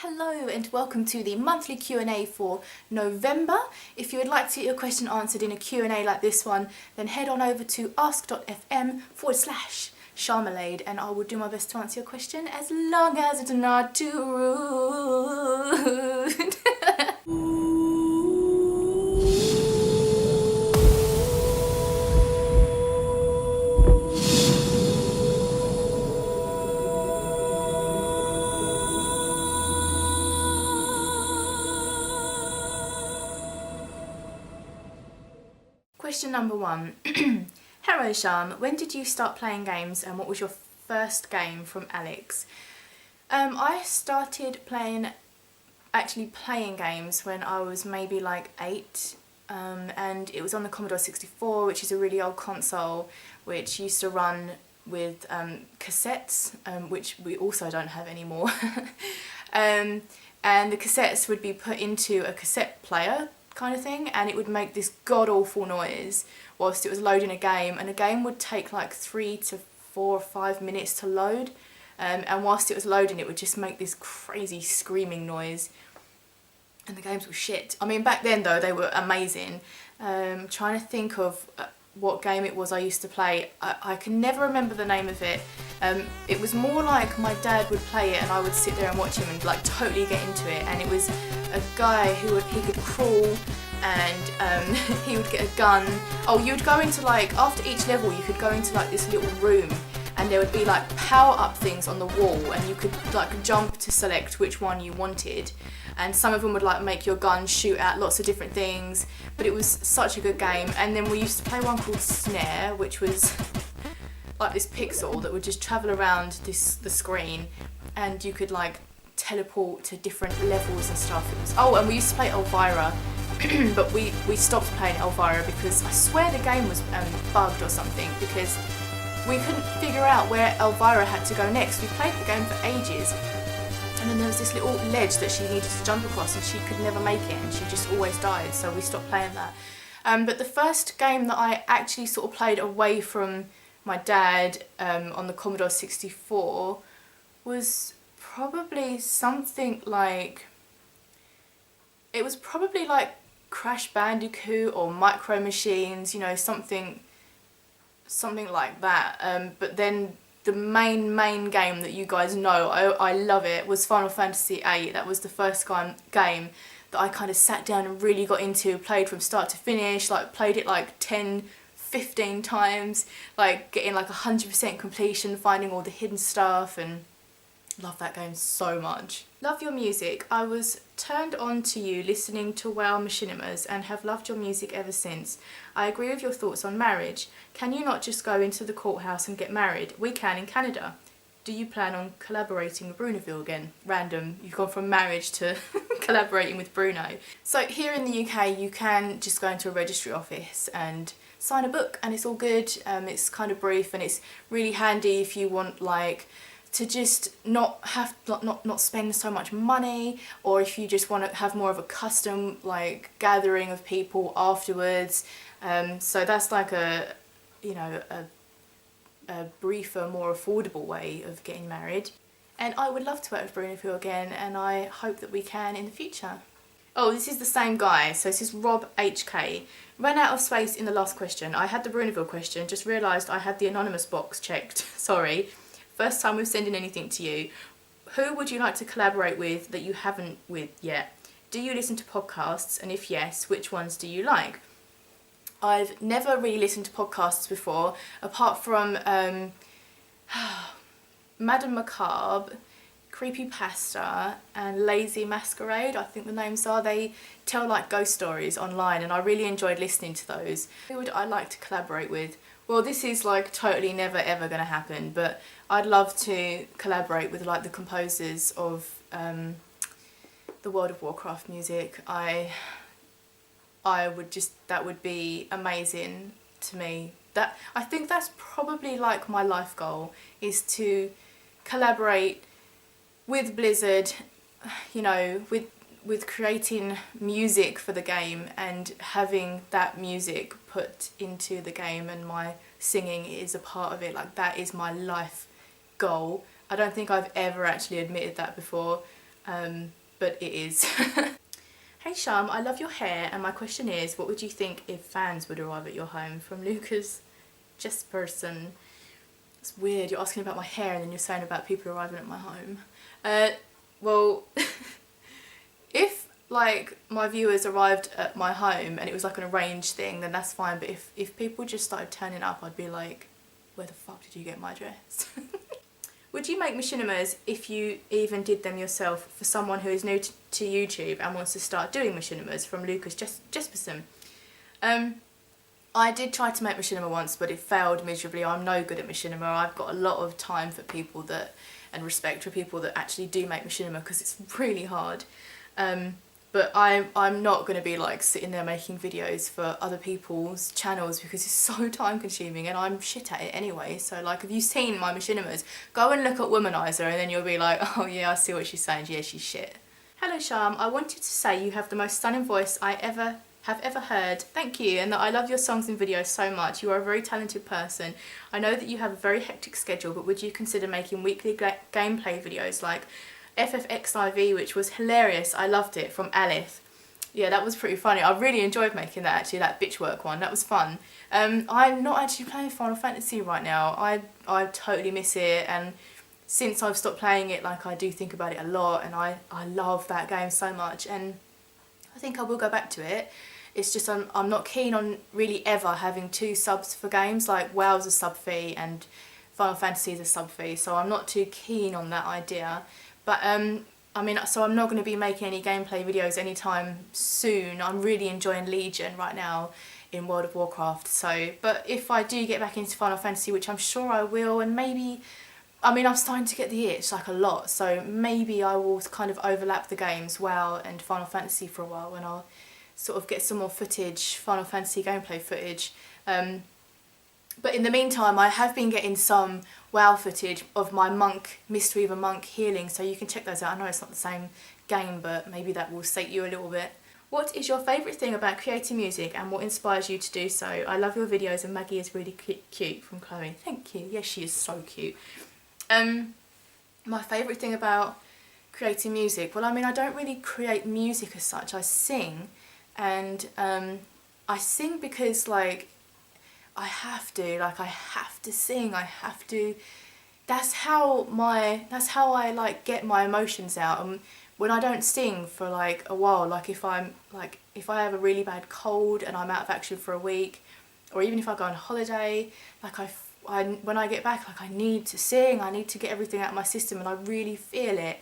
Hello and welcome to the monthly Q&A for November. If you would like to get your question answered in a Q&A like this one, then head on over to ask.fm/Sharmalade and I will do my best to answer your question as long as it's not too rude. Question number 1. Hello Sharm, when did you start playing games and what was your first game? From Alex. I started actually playing games when I was maybe like 8 and it was on the Commodore 64, which is a really old console which used to run with cassettes, which we also don't have anymore. And the cassettes would be put into a cassette player kind of thing, and it would make this god-awful noise whilst it was loading a game, and a game would take like 3 to 4 or 5 minutes to load, and whilst it was loading it would just make this crazy screaming noise, and the games were shit. I mean, back then though they were amazing. Trying to think of what game it was I used to play. I can never remember the name of it. It was more like my dad would play it and I would sit there and watch him and like totally get into it, and it was a guy he could crawl and he would get a gun. Oh, you'd go into like, after each level you could go into like this little room and there would be like power up things on the wall and you could like jump to select which one you wanted, and some of them would like make your gun shoot at lots of different things, but it was such a good game. And then we used to play one called Snare, which was like this pixel that would just travel around the screen and you could like teleport to different levels and stuff. It was, oh, and we used to play Elvira but we stopped playing Elvira because I swear the game was bugged or something, because we couldn't figure out where Elvira had to go next. We played the game for ages and then there was this little ledge that she needed to jump across and she could never make it and she just always died, so we stopped playing that. But the first game that I actually sort of played away from my dad on the Commodore 64 was probably something like, it was probably like Crash Bandicoot or Micro Machines, you know, something like that. But then the main game that you guys know, I love it, was Final Fantasy VIII. That was the first game that I kind of sat down and really got into, played from start to finish, like played it like 10-15 times, like getting like 100% completion, finding all the hidden stuff, and love that game so much. Love your music. I was turned on to you listening to Wow Machinimas and have loved your music ever since. I agree with your thoughts on marriage. Can you not just go into the courthouse and get married? We can in Canada. Do you plan on collaborating with Brunoville again? Random, you've gone from marriage to collaborating with Bruno. So here in the UK you can just go into a registry office and sign a book and it's all good. It's kind of brief and it's really handy if you want like to just not spend so much money, or if you just want to have more of a custom like gathering of people afterwards. So that's like a briefer, more affordable way of getting married. And I would love to work with Brunoville again, and I hope that we can in the future. Oh, this is the same guy, so this is Rob HK. Ran out of space in the last question. I had the Brunoville question, just realised I had the anonymous box checked. Sorry. First time we're sending anything to you. Who would you like to collaborate with that you haven't with yet? Do you listen to podcasts, and if yes, which ones do you like? I've never really listened to podcasts before, apart from Madame Macabre, Creepypasta and Lazy Masquerade, I think the names are. They tell like ghost stories online and I really enjoyed listening to those. Who would I like to collaborate with? Well, this is like totally never ever gonna happen, but I'd love to collaborate with like the composers of the World of Warcraft music. I would just, that would be amazing to me. That, I think that's probably like my life goal, is to collaborate with Blizzard, you know, with creating music for the game and having that music put into the game, and my singing is a part of it. Like, that is my life goal. I don't think I've ever actually admitted that before. but it is. Hey Sharm, I love your hair and my question is, what would you think if fans would arrive at your home? From Lucas Jesperson. It's weird, you're asking about my hair and then you're saying about people arriving at my home. Well, if like my viewers arrived at my home and it was like an arranged thing, then that's fine, but if people just started turning up, I'd be like, where the fuck did you get my address? Would you make machinimas if you even did them yourself for someone who is new to YouTube and wants to start doing machinimas? From Lucas Jesperson. I did try to make machinima once, but it failed miserably. I'm no good at machinima. I've got a lot of time for people that, and respect for people that actually do make machinima, because it's really hard. But I'm not going to be like sitting there making videos for other people's channels because it's so time consuming and I'm shit at it anyway. So like, have you seen my machinimas? Go and look at Womanizer and then you'll be like, oh yeah, I see what she's saying. Yeah, she's shit. Hello Sharm, I wanted to say you have the most stunning voice I have ever heard. Thank you, and that I love your songs and videos so much. You are a very talented person. I know that you have a very hectic schedule, but would you consider making weekly gameplay videos like FFXIV, which was hilarious. I loved it, from Alice. Yeah, that was pretty funny. I really enjoyed making that actually, that bitch work one. That was fun. I'm not actually playing Final Fantasy right now. I totally miss it, and since I've stopped playing it, like I do think about it a lot, and I love that game so much, and I think I will go back to it. It's just I'm not keen on really ever having two subs for games, like WoW's a sub fee and Final Fantasy is a sub fee, so I'm not too keen on that idea. But I mean, so I'm not going to be making any gameplay videos anytime soon. I'm really enjoying Legion right now in World of Warcraft. So, but if I do get back into Final Fantasy, which I'm sure I will, and maybe, I mean, I'm starting to get the itch like a lot, so maybe I will kind of overlap the games WoW and Final Fantasy for a while, and I'll sort of get some more footage, Final Fantasy gameplay footage. But in the meantime, I have been getting some WoW footage of my monk, Mistweaver monk healing, so you can check those out. I know it's not the same game, but maybe that will sate you a little bit. What is your favourite thing about creating music and what inspires you to do so? I love your videos and Maggie is really cute, from Chloe. Thank you. Yes, she is so cute. My favourite thing about creating music, well, I mean, I don't really create music as such. I sing, and I sing because, like, I have to sing, that's how I like get my emotions out. And when I don't sing for like a while, like if I have a really bad cold and I'm out of action for a week, or even if I go on holiday, like when I get back, like I need to sing, I need to get everything out of my system, and I really feel it.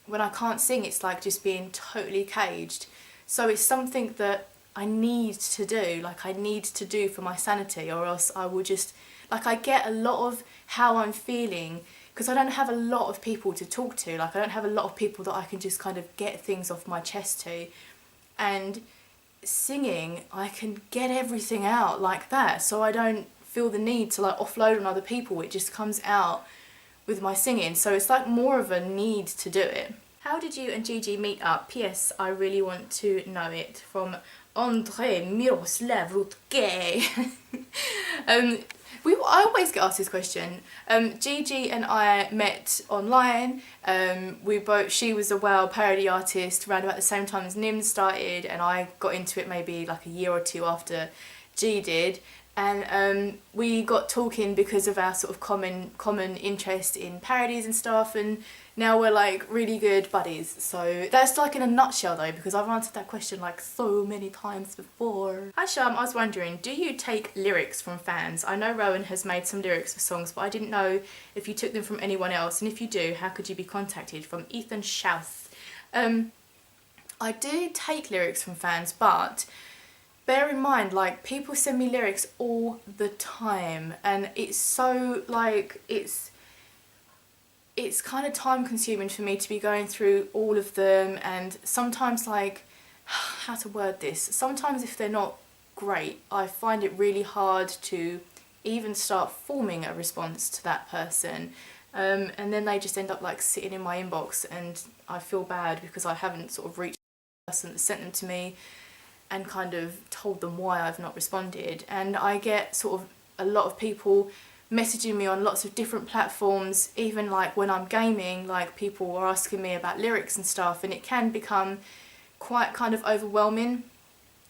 When I can't sing, it's like just being totally caged. So it's something that I need to do, like I need to do for my sanity, or else I will just, like, I get a lot of how I'm feeling because I don't have a lot of people to talk to, like I don't have a lot of people that I can just kind of get things off my chest to, and singing, I can get everything out like that, so I don't feel the need to like offload on other people. It just comes out with my singing, so it's like more of a need to do it. How did you and Gigi meet up? P.S. I really want to know it. From André Miroslav Rutke. I always get asked this question. Gigi and I met online. She was a WoW parody artist around about the same time as Nim started, and I got into it maybe like a year or two after G did. And we got talking because of our sort of common interest in parodies and stuff, and now we're like really good buddies. So that's like in a nutshell though, because I've answered that question like so many times before. Hi Sharm, I was wondering, do you take lyrics from fans? I know Rowan has made some lyrics for songs, but I didn't know if you took them from anyone else, and if you do, how could you be contacted? From Ethan Schauth. I do take lyrics from fans, but bear in mind, like, people send me lyrics all the time, and it's so, like, it's kind of time consuming for me to be going through all of them, and sometimes, like, how to word this, sometimes if they're not great, I find it really hard to even start forming a response to that person, and then they just end up, like, sitting in my inbox, and I feel bad because I haven't sort of reached the person that sent them to me and kind of told them why I've not responded. And I get sort of a lot of people messaging me on lots of different platforms, even like when I'm gaming, like people are asking me about lyrics and stuff, and it can become quite kind of overwhelming.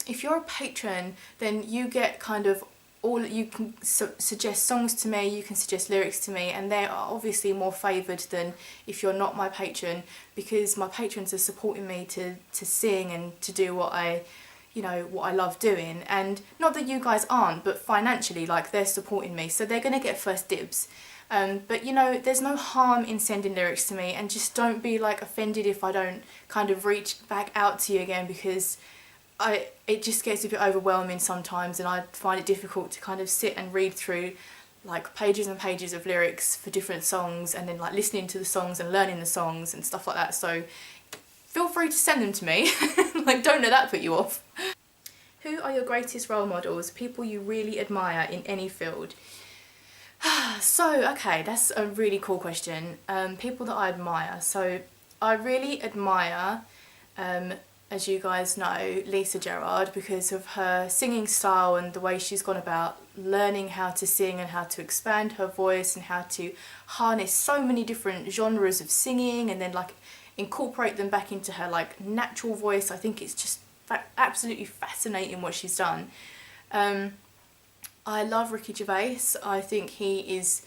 If you're a patron, then you get kind of all, you can suggest songs to me, you can suggest lyrics to me, and they are obviously more favoured than if you're not my patron, because my patrons are supporting me to sing and to do what I, you know, what I love doing. And not that you guys aren't, but financially, like, they're supporting me, so they're going to get first dibs. But you know, there's no harm in sending lyrics to me, and just don't be like offended if I don't kind of reach back out to you again, because it just gets a bit overwhelming sometimes, and I find it difficult to kind of sit and read through like pages and pages of lyrics for different songs, and then like listening to the songs and learning the songs and stuff like that. So feel free to send them to me. Like, don't let that put you off. Who are your greatest role models, people you really admire in any field? So, okay, that's a really cool question. People that I admire. So I really admire, as you guys know, Lisa Gerrard, because of her singing style and the way she's gone about learning how to sing and how to expand her voice and how to harness so many different genres of singing and then like incorporate them back into her like natural voice. I think it's just absolutely fascinating what she's done. I love Ricky Gervais. I think he is,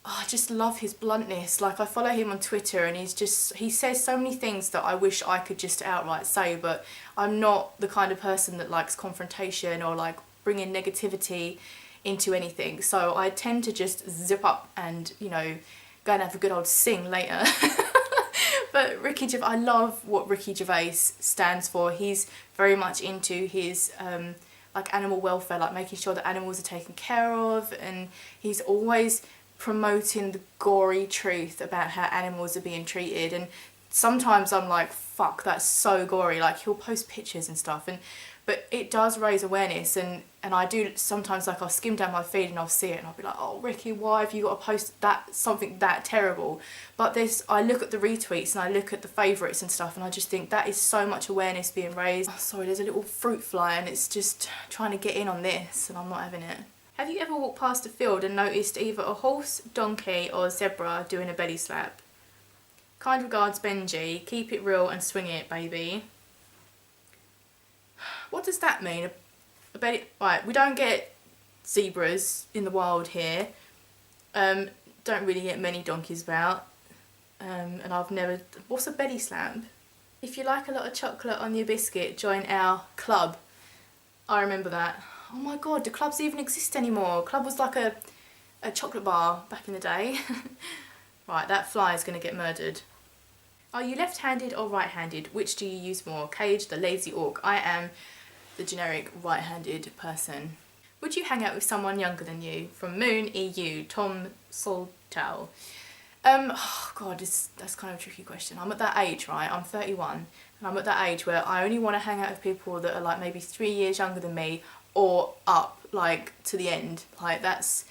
I just love his bluntness. Like, I follow him on Twitter, and he says so many things that I wish I could just outright say, but I'm not the kind of person that likes confrontation or like bringing negativity into anything. So I tend to just zip up and, you know, go and have a good old sing later. But I love what Ricky Gervais stands for. He's very much into his like animal welfare, like making sure that animals are taken care of, and he's always promoting the gory truth about how animals are being treated. And sometimes I'm like, fuck, that's so gory. Like, he'll post pictures and stuff, but it does raise awareness, and I do sometimes, like, I'll skim down my feed and I'll see it and I'll be like, oh Ricky, why have you got to post that, something that terrible? But I look at the retweets and I look at the favourites and stuff, and I just think that is so much awareness being raised. Oh, sorry, there's a little fruit fly and it's just trying to get in on this and I'm not having it. Have you ever walked past a field and noticed either a horse, donkey or zebra doing a belly slap? Kind regards, Benji. Keep it real and swing it, baby. What does that mean? A belly... Right, we don't get zebras in the wild here. Don't really get many donkeys about. And I've never... What's a belly slap? If you like a lot of chocolate on your biscuit, join our club. I remember that. Oh my god, do clubs even exist anymore? Club was like a chocolate bar back in the day. Right, that fly is going to get murdered. Are you left-handed or right-handed? Which do you use more? Cage, the lazy orc. I am the generic right-handed person. Would you hang out with someone younger than you? From Moon EU, Tom Soltow. Oh god, that's kind of a tricky question. I'm at that age, right? I'm 31, and I'm at that age where I only want to hang out with people that are like maybe 3 years younger than me, or up, like, to the end. Like, that's...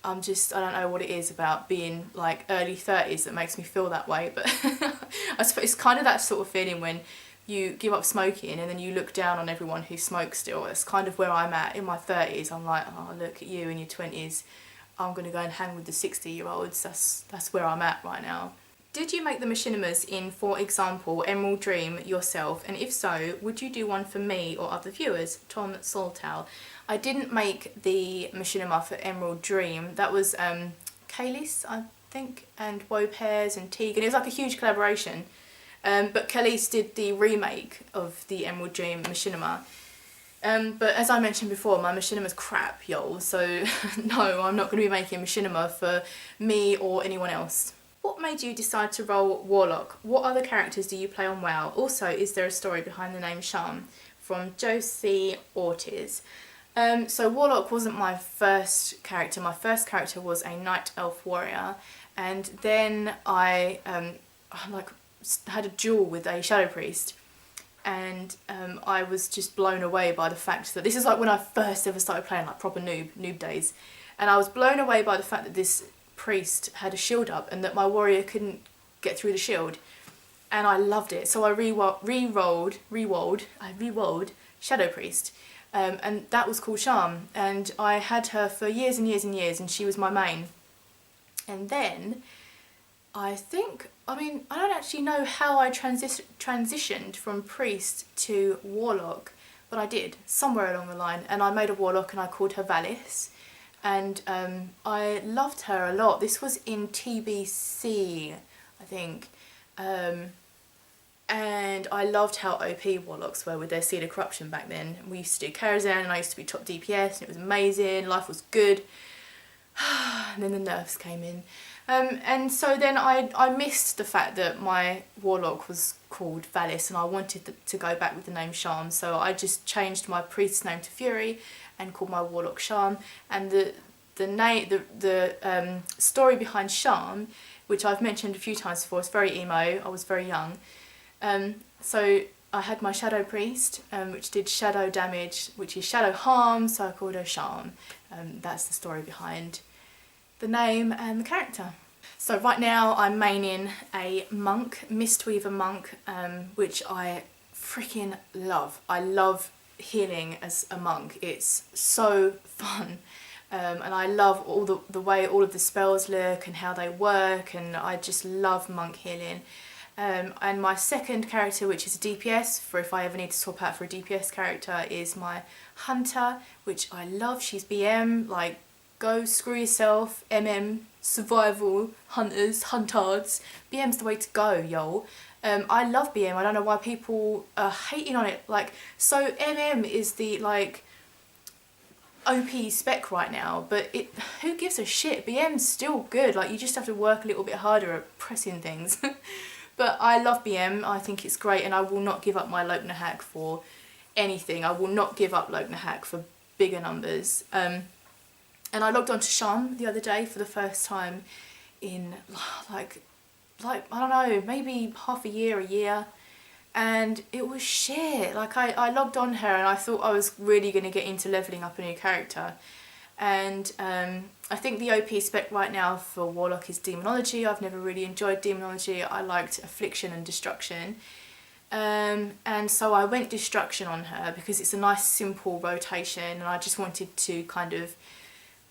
I don't know what it is about being like early 30s that makes me feel that way, but I suppose it's kind of that sort of feeling when you give up smoking and then you look down on everyone who smokes still. It's kind of where I'm at in my 30s. I'm like, oh, look at you in your 20s. I'm going to go and hang with the 60-year-olds. That's where I'm at right now. Did you make the machinimas in, for example, Emerald Dream yourself? And if so, would you do one for me or other viewers? Tom Soltow. I didn't make the machinima for Emerald Dream. That was Kaylis, I think, and Woe Pears and Tegan. It was like a huge collaboration. But Kaylis did the remake of the Emerald Dream machinima. But as I mentioned before, my machinima's crap, y'all. So no, I'm not going to be making a machinima for me or anyone else. What made you decide to roll Warlock? What other characters do you play on WoW? Also, is there a story behind the name Sharm? From Josie Ortiz. So Warlock wasn't my first character. My first character was a Night Elf Warrior, and then I like had a duel with a Shadow Priest, and I was just blown away by the fact that this is like when I first ever started playing, like proper noob days, and I was blown away by the fact that this priest had a shield up and that my warrior couldn't get through the shield, and I loved it. So I re-rolled Shadow Priest. and that was called Sharm, and I had her for years and years and years, and she was my main. And then I don't actually know how I transitioned from priest to warlock, but I did somewhere along the line, and I made a warlock and I called her Valis, and I loved her a lot. This was in TBC, I think, and I loved how OP warlocks were with their Seed of Corruption back then. We used to do Karazhan, and I used to be top DPS, and it was amazing, life was good. And then the nerfs came in. And so then I missed the fact that my warlock was called Valis, and I wanted to go back with the name Sharm, so I just changed my priest's name to Fury and called my warlock Sharm. And the story behind Sharm, which I've mentioned a few times before, it's very emo. I was very young, so I had my shadow priest, which did shadow damage, which is shadow harm, so I called her Sharm. That's the story behind the name and the character. So right now I'm maining a monk, Mistweaver monk, which I freaking love. I love healing as a monk. It's so fun, and I love all the way all of the spells look and how they work, and I just love monk healing. And my second character, which is a DPS, for if I ever need to swap out for a DPS character, is my hunter, which I love. She's BM, like, go screw yourself, MM, survival, hunters, huntards. BM's the way to go, yo. I love BM. I don't know why people are hating on it. Like, so MM is the, like, OP spec right now, but who gives a shit? BM's still good. Like, you just have to work a little bit harder at pressing things. But I love BM. I think it's great, and I will not give up my Lokna hack for anything. I will not give up Lokna hack for bigger numbers. And I logged on to Sharm the other day for the first time in like I don't know, maybe half a year, and it was shit. Like, I logged on her and I thought I was really going to get into leveling up a new character, and I think the OP spec right now for Warlock is Demonology. I've never really enjoyed Demonology. I liked Affliction and Destruction. And so I went Destruction on her because it's a nice simple rotation, and I just wanted to kind of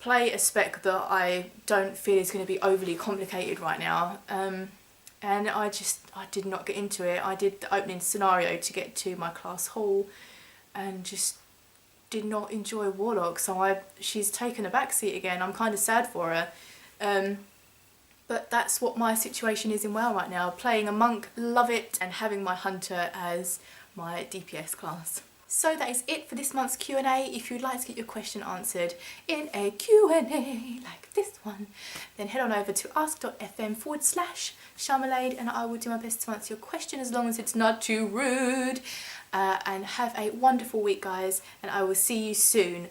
play a spec that I don't feel is going to be overly complicated right now. And I did not get into it. I did the opening scenario to get to my class hall and just did not enjoy Warlock, so she's taken a backseat again. I'm kind of sad for her. But that's what my situation is in WoW right now. Playing a monk, love it, and having my hunter as my DPS class. So that is it for this month's Q&A. If you'd like to get your question answered in a Q&A like this one, then head on over to ask.fm/Sharmalade, and I will do my best to answer your question as long as it's not too rude. And have a wonderful week, guys, and I will see you soon.